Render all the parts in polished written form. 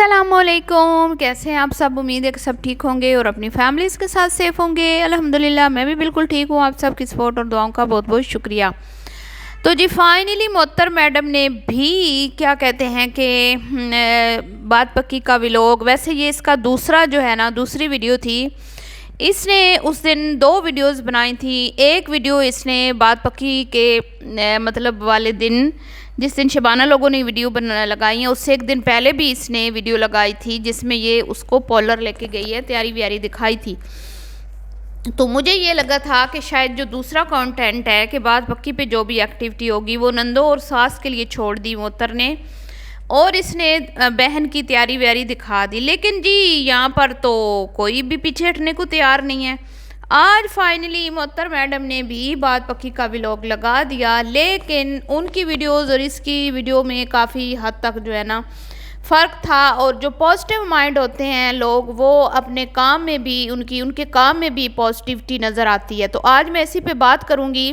अस्सलामुअलैकुम, कैसे हैं आप सब। उम्मीद है कि सब ठीक होंगे और अपनी फैमिलीज़ के साथ सेफ़ होंगे। अल्हम्दुलिल्लाह मैं भी बिल्कुल ठीक हूँ। आप सबकी सपोर्ट और दुआओं का बहुत बहुत शुक्रिया। तो जी फाइनली मोहत्तर मैडम ने भी क्या कहते हैं कि बात पक्की का व्लॉग, वैसे ये इसका दूसरा जो है ना दूसरी वीडियो थी। इसने उस दिन दो वीडियोस बनाई थी। एक वीडियो इसने बात पक्की के मतलब वाले दिन, जिस दिन शबाना लोगों ने वीडियो बना लगाई है, उससे एक दिन पहले भी इसने वीडियो लगाई थी जिसमें ये उसको पॉलर लेके गई है, तैयारी व्यारी दिखाई थी। तो मुझे ये लगा था कि शायद जो दूसरा कंटेंट है कि बात पक्की पे जो भी एक्टिविटी होगी वो नंदो और सास के लिए छोड़ दी मोहत्तर ने, और इसने बहन की तैयारी व्यारी दिखा दी। लेकिन जी यहाँ पर तो कोई भी पीछे हटने को तैयार नहीं है। आज फाइनली मोहत्तर मैडम ने भी बात पक्की का व्लॉग लगा दिया, लेकिन उनकी वीडियोस और इसकी वीडियो में काफ़ी हद तक जो है ना फ़र्क था। और जो पॉजिटिव माइंड होते हैं लोग, वो अपने काम में भी उनके काम में भी पॉजिटिविटी नज़र आती है। तो आज मैं इसी पे बात करूँगी,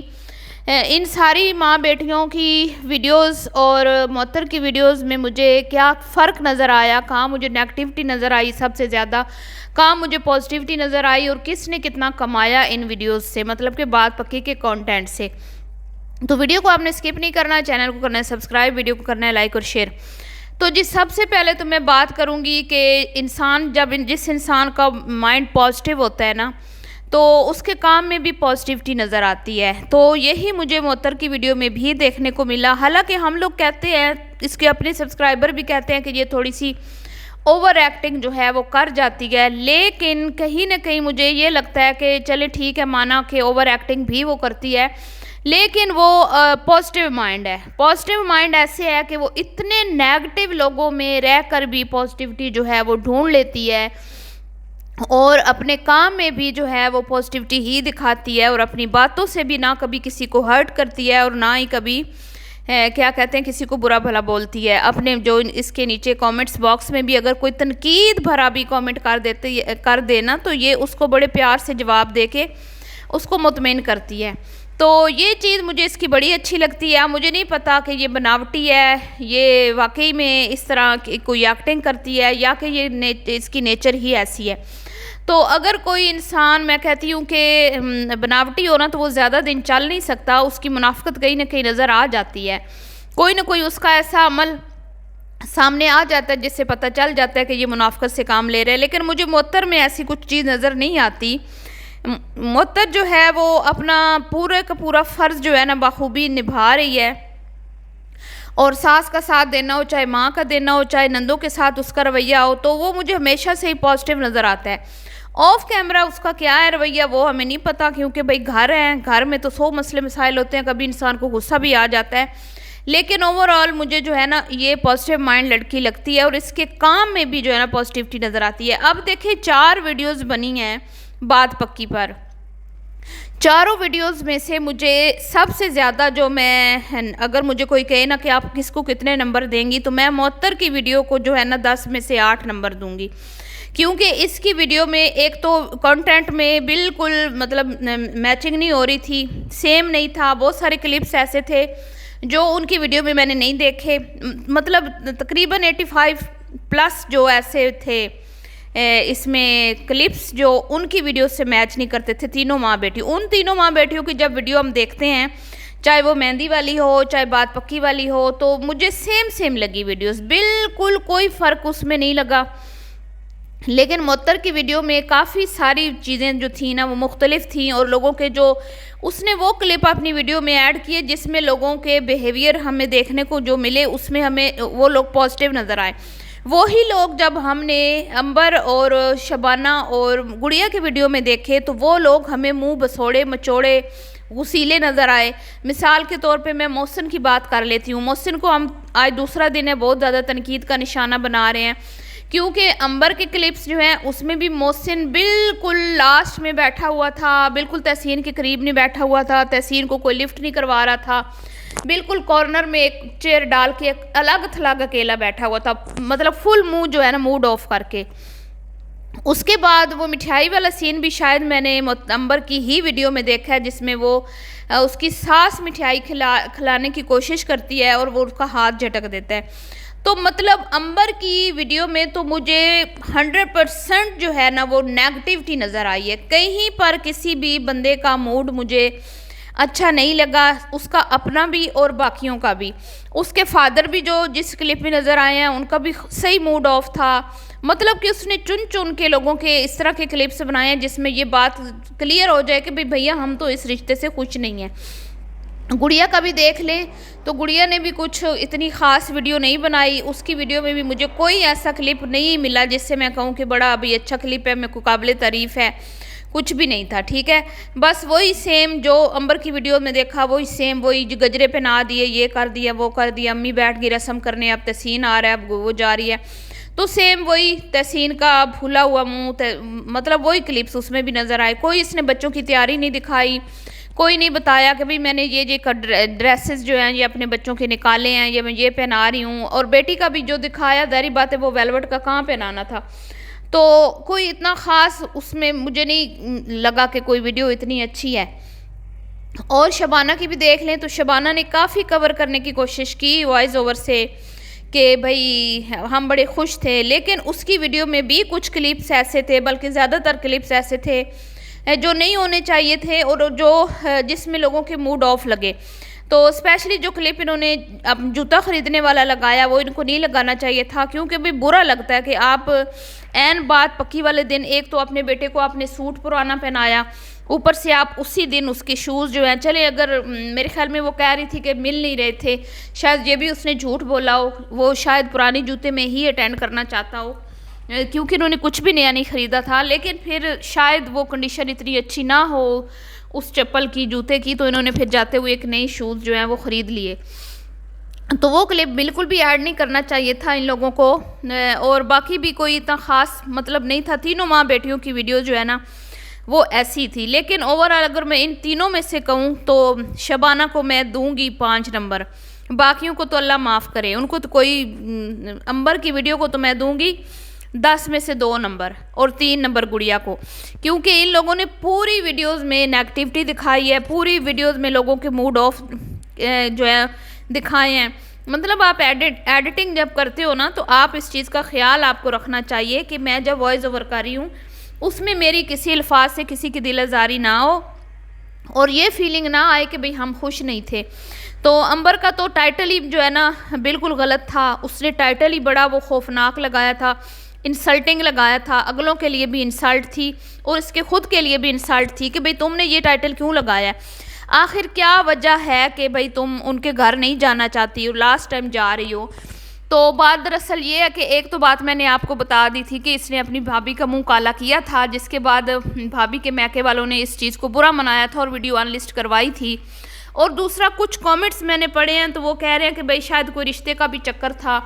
इन सारी माँ बेटियों की वीडियोस और मोहत्तर की वीडियोस में मुझे क्या फ़र्क नज़र आया, कहाँ मुझे नेगेटिविटी नज़र आई सबसे ज़्यादा, कहाँ मुझे पॉजिटिविटी नज़र आई, और किसने कितना कमाया इन वीडियोस से, मतलब कि बात पक्की के कंटेंट से। तो वीडियो को आपने स्किप नहीं करना, चैनल को करना है सब्सक्राइब, वीडियो को करना है लाइक और शेयर। तो जी सबसे पहले तो मैं बात करूँगी कि इंसान जिस इंसान का माइंड पॉजिटिव होता है ना, तो उसके काम में भी पॉजिटिविटी नज़र आती है। तो यही मुझे मोहत्तर की वीडियो में भी देखने को मिला। हालांकि हम लोग कहते हैं, इसके अपने सब्सक्राइबर भी कहते हैं कि ये थोड़ी सी ओवर एक्टिंग जो है वो कर जाती है, लेकिन कहीं ना कहीं मुझे ये लगता है कि चले ठीक है, माना कि ओवर एक्टिंग भी वो करती है, लेकिन वो पॉजिटिव माइंड है। पॉजिटिव माइंड ऐसे है कि वो इतने नेगेटिव लोगों में रहकर भी पॉजिटिविटी जो है वो ढूंढ लेती है, और अपने काम में भी जो है वो पॉजिटिविटी ही दिखाती है, और अपनी बातों से भी ना कभी किसी को हर्ट करती है और ना ही कभी क्या कहते हैं किसी को बुरा भला बोलती है। अपने जो इसके नीचे कमेंट्स बॉक्स में भी अगर कोई तनकीद भरा भी कमेंट कर देना, तो ये उसको बड़े प्यार से जवाब दे के उसको मुतमईन करती है। तो ये चीज़ मुझे इसकी बड़ी अच्छी लगती है। मुझे नहीं पता कि ये बनावटी है, ये वाकई में इस तरह की कोई एक्टिंग करती है, या कि ये इसकी नेचर ही ऐसी है। तो अगर कोई इंसान, मैं कहती हूँ कि बनावटी हो ना, तो वो ज़्यादा दिन चल नहीं सकता, उसकी मुनाफिकत कहीं ना कहीं नज़र आ जाती है। कोई ना कोई उसका ऐसा अमल सामने आ जाता है जिससे पता चल जाता है कि ये मुनाफिकत से काम ले रहे हैं। लेकिन मुझे मोहत्तर में ऐसी कुछ चीज़ नज़र नहीं आती। मोहत्तर जो है वो अपना पूरे का पूरा फ़र्ज़ जो है ना बखूबी निभा रही है, और सास का साथ देना हो, चाहे माँ का देना हो, चाहे नंदों के साथ उसका रवैया हो, तो वो मुझे हमेशा से ही पॉजिटिव नज़र आता है। ऑफ कैमरा उसका क्या है रवैया वो हमें नहीं पता, क्योंकि भाई घर हैं, घर में तो 100 मसले मसाइल होते हैं, कभी इंसान को गुस्सा भी आ जाता है। लेकिन ओवरऑल मुझे जो है ना ये पॉजिटिव माइंड लड़की लगती है, और इसके काम में भी जो है ना पॉजिटिविटी नज़र आती है। अब देखिए 4 वीडियोज़ बनी हैं बात पक्की पर। चारों वीडियोस में से मुझे सबसे ज़्यादा जो मैं, अगर मुझे कोई कहे ना कि आप किसको कितने नंबर देंगी, तो मैं मोहत्तर की वीडियो को जो है ना 10 में से 8 नंबर दूंगी। क्योंकि इसकी वीडियो में एक तो कंटेंट में बिल्कुल मतलब मैचिंग नहीं हो रही थी, सेम नहीं था। बहुत सारे क्लिप्स ऐसे थे जो उनकी वीडियो में मैंने नहीं देखे, मतलब तकरीबन 85 प्लस जो ऐसे थे इसमें क्लिप्स जो उनकी वीडियो से मैच नहीं करते थे। तीनों माँ बेटी, उन तीनों माँ बेटियों की जब वीडियो हम देखते हैं, चाहे वो मेहंदी वाली हो चाहे बात पक्की वाली हो, तो मुझे सेम लगी वीडियोस, बिल्कुल कोई फ़र्क उसमें नहीं लगा। लेकिन मोहत्तर की वीडियो में काफ़ी सारी चीज़ें जो थी ना वो मुख्तलिफ थी, और लोगों के जो उसने वो क्लिप अपनी वीडियो में ऐड किए जिसमें लोगों के बिहेवियर हमें देखने को जो मिले, उसमें हमें वो लोग पॉजिटिव नज़र आए। वही लोग जब हमने अंबर और शबाना और गुड़िया की वीडियो में देखे, तो वो लोग हमें मुंह बसोड़े मचोड़े गुसीले नज़र आए। मिसाल के तौर पे मैं मोहसिन की बात कर लेती हूँ। मोहसिन को हम आज दूसरा दिन है बहुत ज़्यादा तनकीद का निशाना बना रहे हैं, क्योंकि अंबर के क्लिप्स जो हैं उसमें भी मोहसिन बिल्कुल लास्ट में बैठा हुआ था, बिल्कुल तहसीन के करीब नहीं बैठा हुआ था, तहसीन को कोई लिफ्ट नहीं करवा रहा था, बिल्कुल कॉर्नर में एक चेयर डाल के अलग थलग अकेला बैठा हुआ था, मतलब फुल मुंह जो है ना मूड ऑफ करके। उसके बाद वो मिठाई वाला सीन भी शायद मैंने अंबर की ही वीडियो में देखा है, जिसमें वो उसकी सास मिठाई खिलाने की कोशिश करती है और वो उसका हाथ झटक देता है। तो मतलब अंबर की वीडियो में तो मुझे 100% जो है ना वो नेगेटिविटी नज़र आई है। कहीं पर किसी भी बंदे का मूड मुझे अच्छा नहीं लगा, उसका अपना भी और बाकियों का भी। उसके फादर भी जो जिस क्लिप में नज़र आए हैं उनका भी सही मूड ऑफ था। मतलब कि उसने चुन चुन के लोगों के इस तरह के क्लिप्स बनाए हैं जिसमें ये बात क्लियर हो जाए कि भाई भैया हम तो इस रिश्ते से खुश नहीं हैं। गुड़िया का भी देख लें तो गुड़िया ने भी कुछ इतनी ख़ास वीडियो नहीं बनाई, उसकी वीडियो में भी मुझे कोई ऐसा क्लिप नहीं मिला जिससे मैं कहूँ कि बड़ा अभी अच्छा क्लिप है, मेरे को काबिल तारीफ़ है, कुछ भी नहीं था। ठीक है, बस वही सेम जो अंबर की वीडियो में देखा वही सेम, वही जो गजरे पहना दिए, ये कर दिया वो कर दिया, अम्मी बैठ गई रस्म करने, अब तहसीन आ रहा है, अब वो जा रही है, तो सेम वही तहसीन का भूला हुआ मुँह, मतलब वही क्लिप्स उसमें भी नज़र आए। कोई इसने बच्चों की तैयारी नहीं दिखाई, कोई नहीं बताया कि भाई मैंने ये ड्रेसेस जो हैं ये अपने बच्चों के निकाले हैं, ये मैं ये पहना रही हूँ। और बेटी का भी जो दिखाया, जारी बात है वो वेलवेट का कहाँ पहनाना था। तो कोई इतना ख़ास उसमें मुझे नहीं लगा कि कोई वीडियो इतनी अच्छी है। और शबाना की भी देख लें तो शबाना ने काफ़ी कवर करने की कोशिश की वॉइस ओवर से कि भाई हम बड़े खुश थे, लेकिन उसकी वीडियो में भी कुछ क्लिप्स ऐसे थे, बल्कि ज़्यादातर क्लिप्स ऐसे थे जो नहीं होने चाहिए थे और जो जिसमें लोगों के मूड ऑफ लगे। तो स्पेशली जो क्लिप इन्होंने अब जूता ख़रीदने वाला लगाया वो इनको नहीं लगाना चाहिए था, क्योंकि भाई बुरा लगता है कि आप ऐन बात पक्की वाले दिन एक तो अपने बेटे को आपने सूट पुराना पहनाया, ऊपर से आप उसी दिन उसके शूज़ जो हैं, चले अगर मेरे ख्याल में वो कह रही थी कि मिल नहीं रहे थे, शायद ये भी उसने झूठ बोला हो, वो शायद पुरानी जूते में ही अटेंड करना चाहता हो क्योंकि उन्होंने कुछ भी नया नहीं ख़रीदा था। लेकिन फिर शायद वो कंडीशन इतनी अच्छी ना हो उस चप्पल की, जूते की, तो इन्होंने फिर जाते हुए एक नई शूज़ जो हैं वो ख़रीद लिए। तो वो क्लिप बिल्कुल भी ऐड नहीं करना चाहिए था इन लोगों को। और बाकी भी कोई इतना ख़ास मतलब नहीं था। तीनों माँ बेटियों की वीडियो जो है ना वो ऐसी थी। लेकिन ओवरऑल अगर मैं इन तीनों में से कहूँ तो शबाना को मैं दूंगी 5 नंबर, बाकियों को तो अल्लाह माफ़ करे, उनको तो कोई, अंबर की वीडियो को तो मैं दूंगी 10 में से 2 नंबर और 3 नंबर गुड़िया को, क्योंकि इन लोगों ने पूरी वीडियोस में नेगेटिविटी दिखाई है, पूरी वीडियोस में लोगों के मूड ऑफ जो है दिखाए हैं। मतलब आप एडिटिंग जब करते हो ना तो आप इस चीज़ का ख्याल आपको रखना चाहिए कि मैं जब वॉइस ओवर कर रही हूँ उसमें मेरी किसी अल्फाज से किसी की दिल आज़ारी ना हो और ये फीलिंग ना आए कि भाई हम खुश नहीं थे। तो अंबर का तो टाइटल ही जो है ना बिल्कुल गलत था, उसने टाइटल ही बड़ा वो खौफनाक लगाया था, इंसल्टिंग लगाया था, अगलों के लिए भी इंसल्ट थी और इसके खुद के लिए भी इंसल्ट थी कि भाई तुमने ये टाइटल क्यों लगाया है, आखिर क्या वजह है कि भाई तुम उनके घर नहीं जाना चाहती हो, लास्ट टाइम जा रही हो। तो बात दरअसल ये है कि एक तो बात मैंने आपको बता दी थी कि इसने अपनी भाभी का मुंह काला किया था, जिसके बाद भाभी के मैके वालों ने इस चीज़ को बुरा मनाया था और वीडियो अनलिस्ट करवाई थी। और दूसरा कुछ कमेंट्स मैंने पढ़े हैं तो वो कह रहे हैं कि भाई शायद कोई रिश्ते का भी चक्कर था,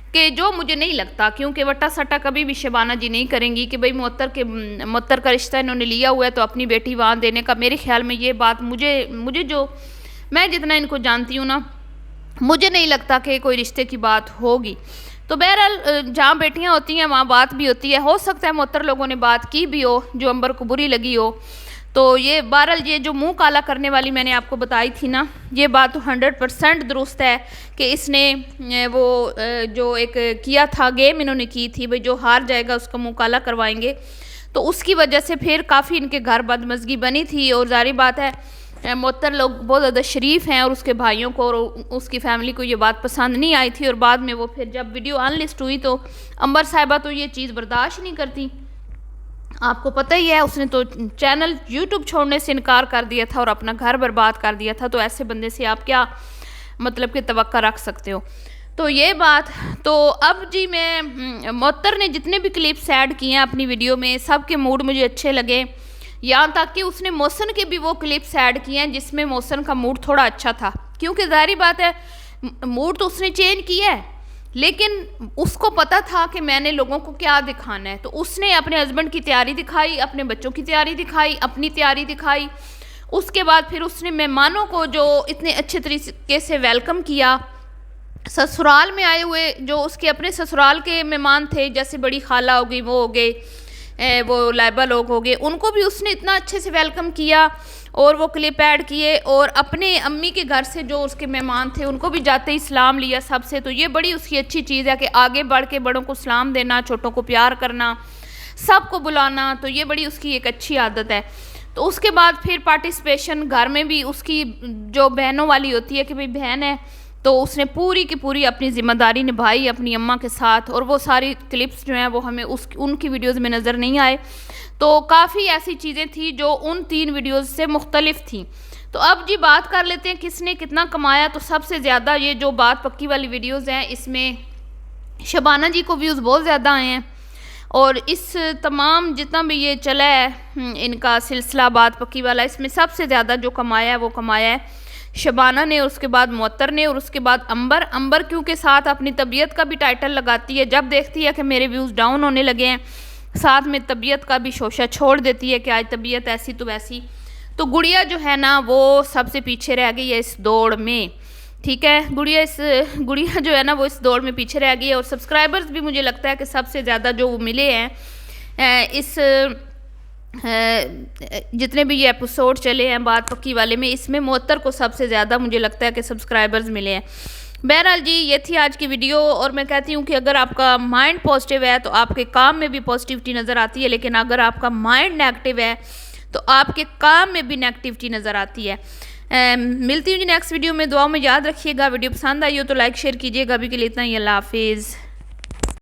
कि जो मुझे नहीं लगता, क्योंकि वट्टा सट्टा कभी भी शबाना जी नहीं करेंगी कि भाई मुअत्तर का रिश्ता इन्होंने लिया हुआ है तो अपनी बेटी वहाँ देने का। मेरे ख्याल में ये बात मुझे जो मैं जितना इनको जानती हूँ ना, मुझे नहीं लगता कि कोई रिश्ते की बात होगी। तो बहरहाल जहाँ बेटियाँ होती हैं वहाँ बात भी होती है, हो सकता है मुअत्तर लोगों ने बात की भी हो जो अंबर को बुरी लगी हो। तो ये बहरहाल ये जो मुंह काला करने वाली मैंने आपको बताई थी ना, ये बात तो 100% दुरुस्त है कि इसने वो जो एक किया था गेम इन्होंने की थी, भाई जो हार जाएगा उसका मुंह काला करवाएंगे, तो उसकी वजह से फिर काफ़ी इनके घर बदमज़गी बनी थी। और जारी बात है मुअत्तर लोग बहुत ज़्यादा शरीफ हैं और उसके भाइयों को और उसकी फैमिली को ये बात पसंद नहीं आई थी। और बाद में वो फिर जब वीडियो अनलिस्ट हुई तो अंबर साहिबा तो ये चीज़ बर्दाश्त नहीं करती, आपको पता ही है, उसने तो चैनल यूट्यूब छोड़ने से इनकार कर दिया था और अपना घर बर्बाद कर दिया था। तो ऐसे बंदे से आप क्या मतलब कि तवक्का रख सकते हो। तो ये बात, तो अब जी मैं मुअत्तर ने जितने भी क्लिप्स ऐड किए हैं अपनी वीडियो में सब के मूड मुझे अच्छे लगे, यहाँ तक कि उसने मौसन के भी वो क्लिप्स ऐड किए हैं जिसमें मौसन का मूड थोड़ा अच्छा था, क्योंकि ज़ाहिर बात है मूड तो उसने चेंज किया है, लेकिन उसको पता था कि मैंने लोगों को क्या दिखाना है। तो उसने अपने हस्बैंड की तैयारी दिखाई, अपने बच्चों की तैयारी दिखाई, अपनी तैयारी दिखाई। उसके बाद फिर उसने मेहमानों को जो इतने अच्छे तरीके से वेलकम किया, ससुराल में आए हुए जो उसके अपने ससुराल के मेहमान थे, जैसे बड़ी खाला हो गई, वो हो गए, वो लाइबा लोग हो गए, उनको भी उसने इतना अच्छे से वेलकम किया और वो क्लिप ऐड किए, और अपने अम्मी के घर से जो उसके मेहमान थे उनको भी जाते ही सलाम लिया सबसे। तो ये बड़ी उसकी अच्छी चीज़ है कि आगे बढ़ के बड़ों को सलाम देना, छोटों को प्यार करना, सबको बुलाना, तो ये बड़ी उसकी एक अच्छी आदत है। तो उसके बाद फिर पार्टिसिपेशन घर में भी उसकी जो बहनों वाली होती है कि भाई बहन है, तो उसने पूरी की पूरी अपनी ज़िम्मेदारी निभाई अपनी अम्मा के साथ, और वो सारी क्लिप्स जो हैं वो हमें उनकी वीडियोज़ में नज़र नहीं आए। तो काफ़ी ऐसी चीज़ें थी जो उन 3 वीडियोज़ से मुख्तलिफ थी। तो अब जी बात कर लेते हैं किसने कितना कमाया। तो सबसे ज़्यादा ये जो बात पक्की वाली वीडियोज़ हैं इसमें शबाना जी को व्यूज़ बहुत ज़्यादा आए हैं, और इस तमाम जितना भी ये चला है इनका सिलसिला बात पक्की वाला, इसमें सबसे ज़्यादा जो कमाया है वो कमाया है शबाना ने, और उसके बाद मुअत्तर ने, और उसके बाद अंबर क्योंकि साथ अपनी तबीयत का भी टाइटल लगाती है, जब देखती है कि मेरे व्यूज़ डाउन होने लगे हैं साथ में तबीयत का भी शोशा छोड़ देती है कि आज तबीयत ऐसी तो वैसी। तो गुड़िया जो है ना वो सबसे पीछे रह गई है इस दौड़ में, ठीक है। गुड़िया जो है ना वो इस दौड़ में पीछे रह गई है, और सब्सक्राइबर्स भी मुझे लगता है कि सबसे ज़्यादा जो वो मिले हैं इस जितने भी ये एपिसोड चले हैं बात पक्की वाले में, इसमें मुअत्तर को सबसे ज़्यादा मुझे लगता है कि सब्सक्राइबर्स मिले हैं। बहरहाल जी ये थी आज की वीडियो, और मैं कहती हूँ कि अगर आपका माइंड पॉजिटिव है तो आपके काम में भी पॉजिटिविटी नज़र आती है, लेकिन अगर आपका माइंड नेगेटिव है तो आपके काम में भी नेगेटिविटी नज़र आती है। मिलती हूँ जी नेक्स्ट वीडियो में, दुआओं में याद रखिएगा। वीडियो पसंद आई हो तो लाइक शेयर कीजिएगा। अभी के लिए इतना ही, अल्लाह हाफिज़।